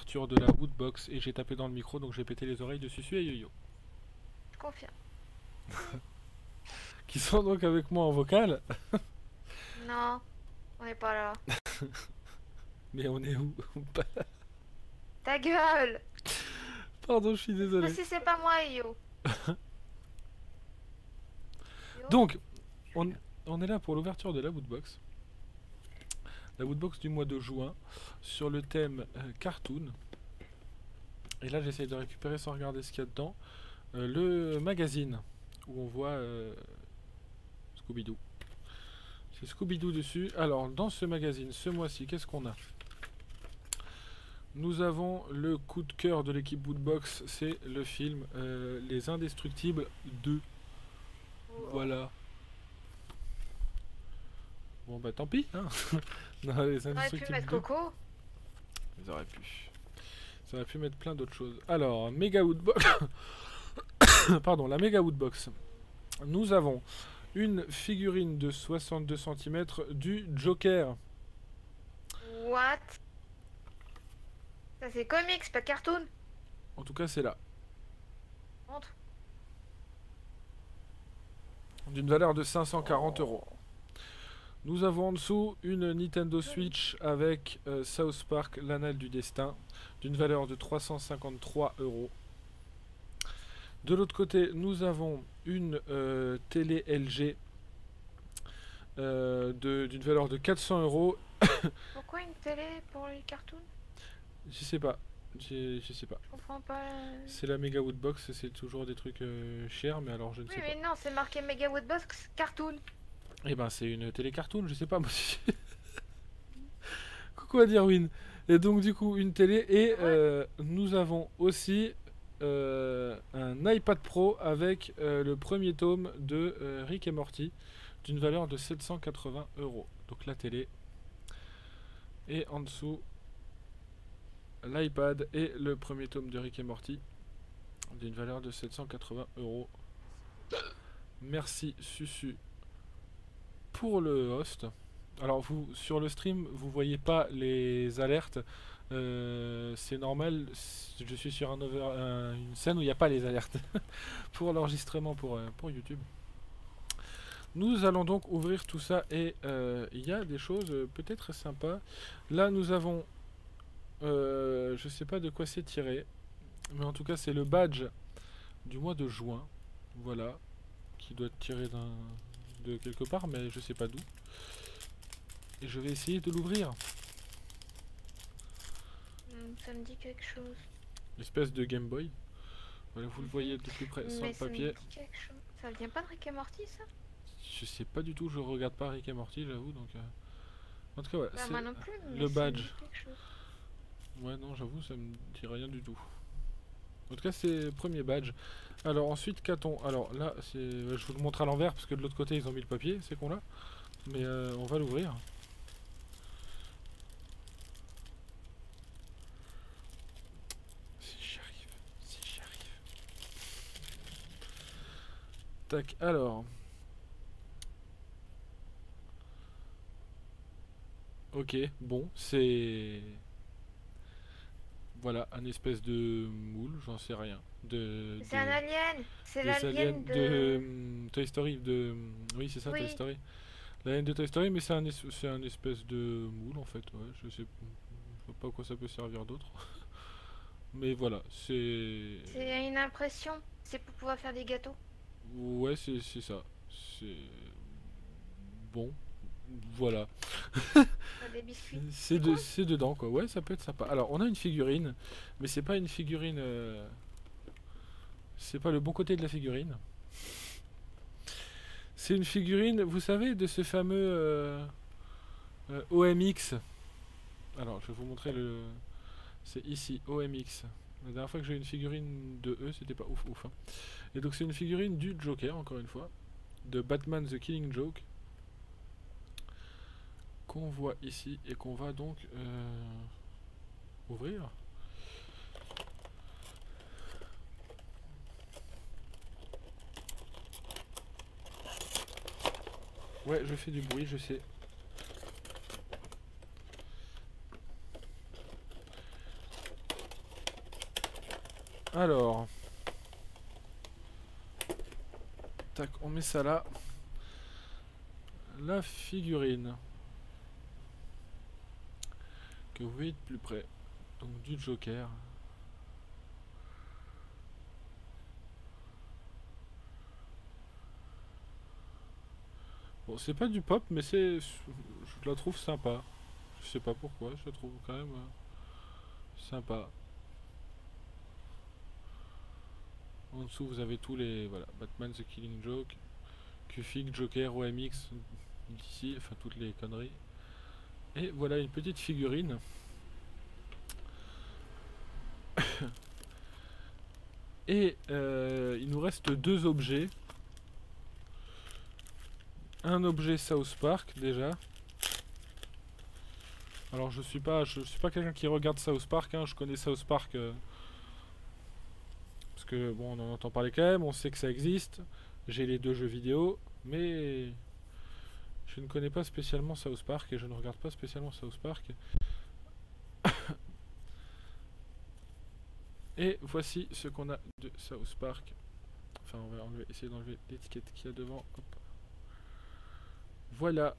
l'ouverture de la Woodbox et j'ai tapé dans le micro donc j'ai pété les oreilles de Susu et Yo-Yo. Je confirme. Qui sont donc avec moi en vocal. Non, on n'est pas là. Mais on est où? Ta gueule! Pardon, je suis Mais désolé. si c'est pas moi, Yo. Yo. Donc, on est là pour l'ouverture de la Woodbox. La Woodbox du mois de juin sur le thème cartoon. Et là, j'essaye de récupérer sans regarder ce qu'il y a dedans. Le magazine où on voit Scooby-Doo. C'est Scooby-Doo dessus. Alors, dans ce magazine, ce mois-ci, qu'est-ce qu'on a? Nous avons le coup de cœur de l'équipe Woodbox, c'est le film Les Indestructibles 2. Voilà. Bon bah tant pis, hein. Non, les On aurait pu Indestructibles mettre 2. Coco. Ils auraient pu. Ça aurait pu mettre plein d'autres choses. Alors, Mega Woodbox. Pardon, la Mega Woodbox. Nous avons une figurine de 62 cm du Joker. What? Ça c'est comics, pas cartoon. En tout cas, c'est là. Montre. D'une valeur de 540 euros. Nous avons en dessous une Nintendo Switch avec South Park, l'anal du destin, d'une valeur de 353 euros. De l'autre côté, nous avons une télé LG d'une valeur de 400 euros. Pourquoi une télé pour les cartoons? Je sais pas. Je sais pas. Je comprends pas. C'est la Mega Woodbox, c'est toujours des trucs chers, mais alors je ne Oui, sais mais pas. non, c'est marqué Mega Woodbox cartoon. Eh ben, c'est une télé cartoon, je sais pas moi. Coucou à Dirwin. Et donc, du coup, une télé. Et nous avons aussi un iPad Pro avec le premier tome de Rick et Morty d'une valeur de 780 euros. Donc, la télé. Et en dessous, l'iPad et le premier tome de Rick et Morty d'une valeur de 780 euros. Merci Susu pour le host. Alors vous sur le stream vous voyez pas les alertes. C'est normal. Je suis sur une scène où il n'y a pas les alertes pour l'enregistrement pour YouTube. Nous allons donc ouvrir tout ça et il y a des choses peut-être sympas. Là nous avons je sais pas de quoi c'est tiré, mais en tout cas c'est le badge du mois de juin. Voilà, qui doit être tiré de quelque part, mais je sais pas d'où. Et je vais essayer de l'ouvrir. Ça me dit quelque chose. Espèce de Game Boy. Voilà, vous le voyez de plus près sans Mais le ça me papier. dit quelque chose. Ça vient pas de Rick et Morty, ça? Je sais pas du tout, je regarde pas Rick et Morty, j'avoue. Donc, en tout cas, ouais, Bah, c'est moi non plus, mais le ça me badge. dit quelque chose. Ouais, non, j'avoue, ça me dit rien du tout. En tout cas, c'est le premier badge. Alors, ensuite, qu'a-t-on? Alors là, je vous le montre à l'envers parce que de l'autre côté, ils ont mis le papier, c'est qu'on là. Mais on va l'ouvrir. Si j'y arrive, si j'y arrive. Tac, alors. Ok, bon, c'est... Voilà, un espèce de moule, j'en sais rien. C'est un alien. C'est des aliens l'alien de de... Toy Story. Oui, c'est ça, Toy Oui. Story. L'alien de Toy Story, mais c'est un espèce de moule en fait. Ouais, je sais pas à quoi ça peut servir d'autre. Mais voilà, c'est... C'est une impression. C'est pour pouvoir faire des gâteaux. Ouais, c'est ça. C'est... Bon, voilà. Faire des biscuits. C'est dedans quoi, ouais ça peut être sympa. Alors on a une figurine, mais c'est pas une figurine... C'est pas le bon côté de la figurine. C'est une figurine, vous savez, de ce fameux OMX. Alors je vais vous montrer le... C'est ici, OMX. La dernière fois que j'ai eu une figurine de eux, c'était pas ouf ouf. Hein. Et donc c'est une figurine du Joker, encore une fois. De Batman The Killing Joke. Qu'on voit ici et qu'on va donc ouvrir. Ouais, je fais du bruit, je sais. Alors. Tac, on met ça là. La figurine. Que vous voyez de plus près. Donc du Joker. Bon, c'est pas du pop, mais c'est, je la trouve sympa. Je sais pas pourquoi, je la trouve quand même sympa. En dessous, vous avez tous les, voilà, Batman The Killing Joke, Q-Fig, Joker, OMX, d'ici, enfin toutes les conneries. Et voilà une petite figurine. Et il nous reste deux objets. Un objet South Park déjà. Alors je suis pas quelqu'un qui regarde South Park, hein. Je connais South Park parce que bon, on en entend parler quand même, on sait que ça existe. J'ai les deux jeux vidéo, mais je ne connais pas spécialement South Park et je ne regarde pas spécialement South Park. Et voici ce qu'on a de South Park. Enfin, on va essayer d'enlever l'étiquette qu'il y a devant. Hop. Voilà.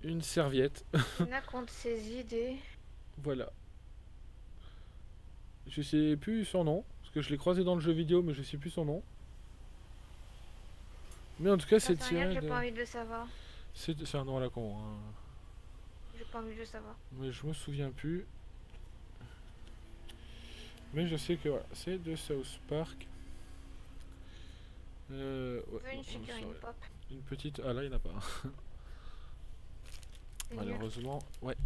Une serviette. Il y en a contre ses idées. Voilà. Je sais plus son nom, parce que je l'ai croisé dans le jeu vidéo, mais je sais plus son nom. Mais en tout cas, c'est tiré J'ai de... pas envie de le savoir. C'est un nom à la con. Hein. J'ai pas envie de le savoir. Mais je me souviens plus. Mais je sais que voilà, c'est de South Park. Ouais, Une figurine pop. Une petite... Ah là, il n'y en a pas. Malheureusement, ouais.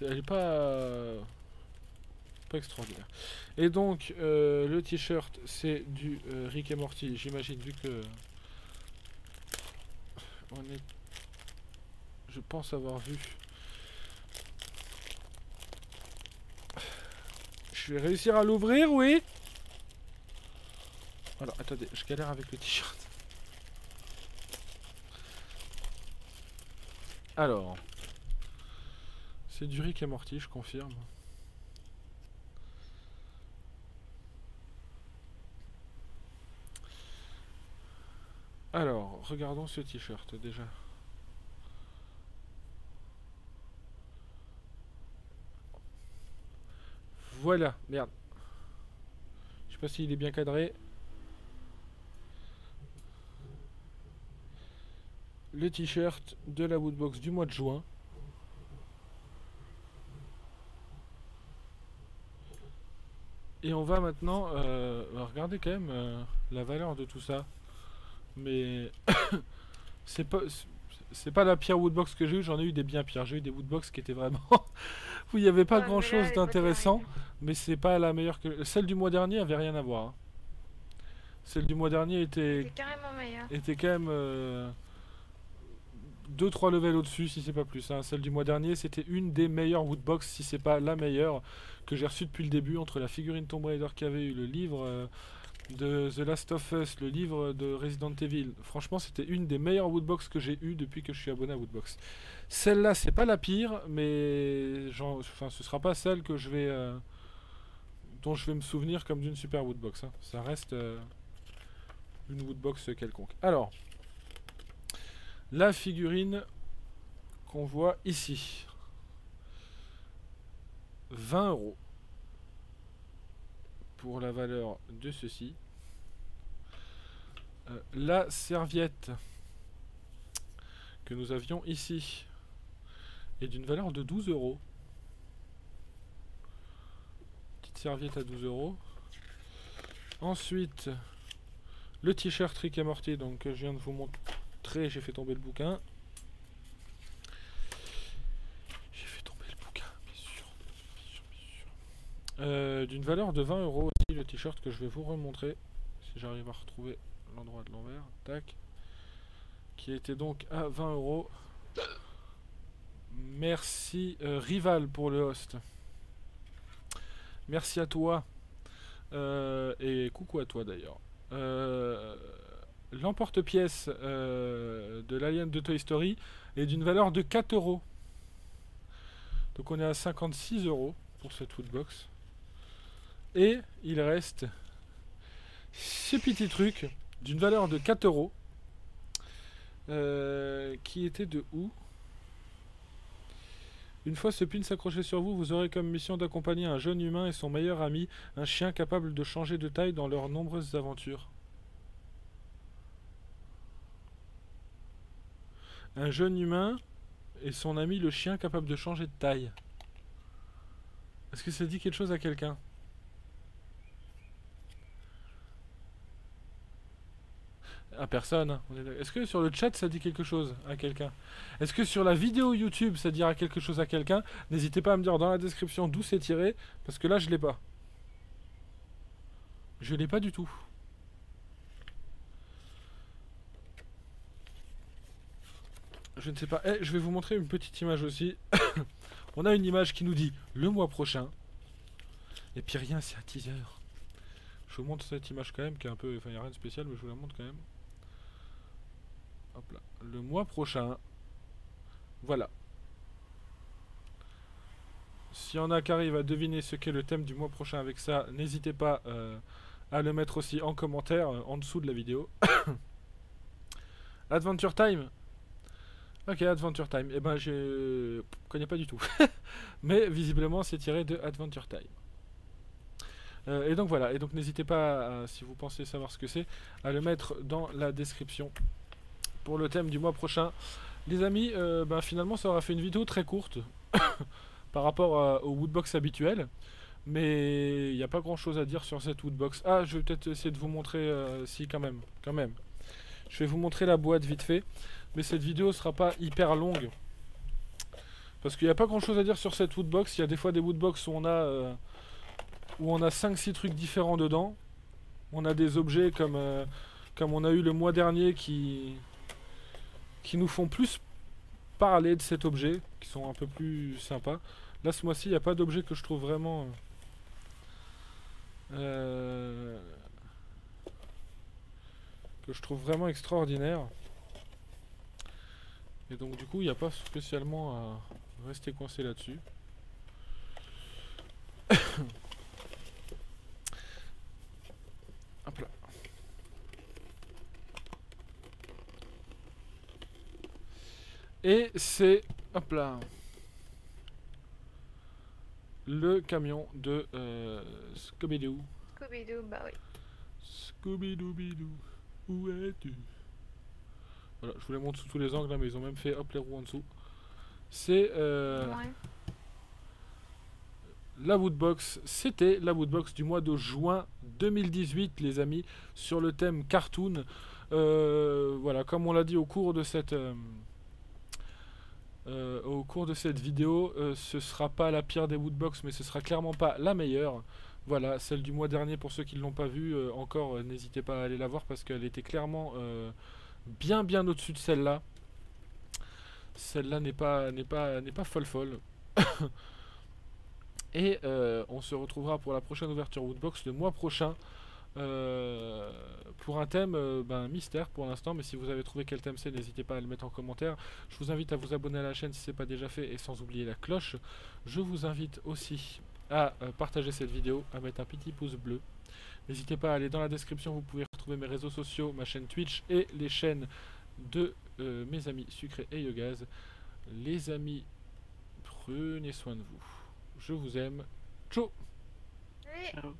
Elle est pas... pas extraordinaire. Et donc, le t-shirt, c'est du Rick et Morty, j'imagine, vu que... On est... Je pense avoir vu... Je vais réussir à l'ouvrir, oui. Alors, attendez, je galère avec le t-shirt. Alors... C'est du Rick et Morty, je confirme. Alors, regardons ce t-shirt déjà. Voilà, merde. Je sais pas s'il est bien cadré. Le t-shirt de la Woodbox du mois de juin. Et on va maintenant regarder quand même la valeur de tout ça. Mais c'est pas la pire Woodbox que j'ai eu, j'en ai eu des bien pires. J'ai eu des Woodbox qui étaient vraiment où il n'y avait pas grand chose d'intéressant, mais c'est pas la meilleure que celle du mois dernier avait rien à voir. Hein. Celle du mois dernier était carrément meilleure. Était quand même 2-3 levels au-dessus si c'est pas plus. Hein. Celle du mois dernier c'était une des meilleures Woodbox si c'est pas la meilleure que j'ai reçue depuis le début, entre la figurine Tomb Raider qu'il y avait eu, le livre de The Last of Us, le livre de Resident Evil. Franchement c'était une des meilleures Woodbox que j'ai eu depuis que je suis abonné à Woodbox. Celle-là c'est pas la pire, mais enfin, ce sera pas celle que je vais dont je vais me souvenir comme d'une super Woodbox. Hein. Ça reste une Woodbox quelconque. Alors, la figurine qu'on voit ici. 20 € pour la valeur de ceci. La serviette que nous avions ici est d'une valeur de 12 €. Petite serviette à 12 €. Ensuite, le t-shirt Rick et Morty, donc je viens de vous montrer, j'ai fait tomber le bouquin. D'une valeur de 20 € aussi, le t-shirt que je vais vous remontrer si j'arrive à retrouver l'endroit de l'envers. Tac. Qui était donc à 20 €. Merci Rival pour le host. Merci à toi. Et coucou à toi d'ailleurs. L'emporte-pièce de l'Alien de Toy Story est d'une valeur de 4 €. Donc on est à 56 € pour cette woodbox. Et il reste ce petit truc d'une valeur de 4 €. Qui était de où? Une fois ce pin s'accroché sur vous, vous aurez comme mission d'accompagner un jeune humain et son meilleur ami, un chien capable de changer de taille dans leurs nombreuses aventures. Un jeune humain et son ami le chien capable de changer de taille. Est-ce que ça dit quelque chose à quelqu'un? À personne. Est-ce que sur le chat ça dit quelque chose à quelqu'un? Est-ce que sur la vidéo YouTube ça dira quelque chose à quelqu'un? N'hésitez pas à me dire dans la description d'où c'est tiré, parce que là je l'ai pas. Je l'ai pas du tout. Je ne sais pas. Je vais vous montrer une petite image aussi. On a une image qui nous dit le mois prochain. Et puis rien, c'est un teaser. Je vous montre cette image quand même, qui est un peu... Enfin, il n'y a rien de spécial, mais je vous la montre quand même. Hop là. Le mois prochain. Voilà. S'il y en a qui arrivent à deviner ce qu'est le thème du mois prochain avec ça, n'hésitez pas à le mettre aussi en commentaire, en dessous de la vidéo. Adventure Time. Ok, Adventure Time. Eh ben, je connais pas du tout. Mais visiblement, c'est tiré de Adventure Time. Et donc voilà, et donc n'hésitez pas, si vous pensez savoir ce que c'est, à le mettre dans la description pour le thème du mois prochain. Les amis, ben finalement ça aura fait une vidéo très courte par rapport au woodbox habituel, mais il n'y a pas grand chose à dire sur cette woodbox. Ah, je vais peut-être essayer de vous montrer, si quand même. Je vais vous montrer la boîte vite fait, mais cette vidéo sera pas hyper longue, parce qu'il n'y a pas grand chose à dire sur cette woodbox. Il y a des fois des woodbox où on a 5-6 trucs différents dedans. On a des objets comme on a eu le mois dernier qui nous font plus parler de cet objet, qui sont un peu plus sympas. Là ce mois-ci il n'y a pas d'objet que je trouve vraiment extraordinaire. Et donc du coup il n'y a pas spécialement à rester coincé là-dessus. Hop là. Et c'est, hop là, le camion de Scooby-Doo. Scooby-Doo, bah oui. Scooby-Doo-Bidoo, où es-tu? Voilà, je vous les montre sous tous les angles, là, mais ils ont même fait hop les roues en dessous. C'est Ouais. la woodbox, c'était la woodbox du mois de juin 2018, les amis, sur le thème cartoon. Voilà, comme on l'a dit au cours de cette vidéo, ce sera pas la pire des woodbox, mais ce sera clairement pas la meilleure. Voilà, celle du mois dernier, pour ceux qui ne l'ont pas vue, encore n'hésitez pas à aller la voir parce qu'elle était clairement bien au-dessus de celle-là. Celle-là n'est pas folle. Et on se retrouvera pour la prochaine ouverture Woodbox le mois prochain pour un thème mystère pour l'instant, mais si vous avez trouvé quel thème c'est, n'hésitez pas à le mettre en commentaire. Je vous invite à vous abonner à la chaîne si ce n'est pas déjà fait et sans oublier la cloche. Je vous invite aussi à partager cette vidéo, à mettre un petit pouce bleu. N'hésitez pas à aller dans la description, vous pouvez retrouver mes réseaux sociaux, ma chaîne Twitch et les chaînes de mes amis Sucré et Yogaz. Les amis, prenez soin de vous. Je vous aime. Ciao. Oui. Ciao.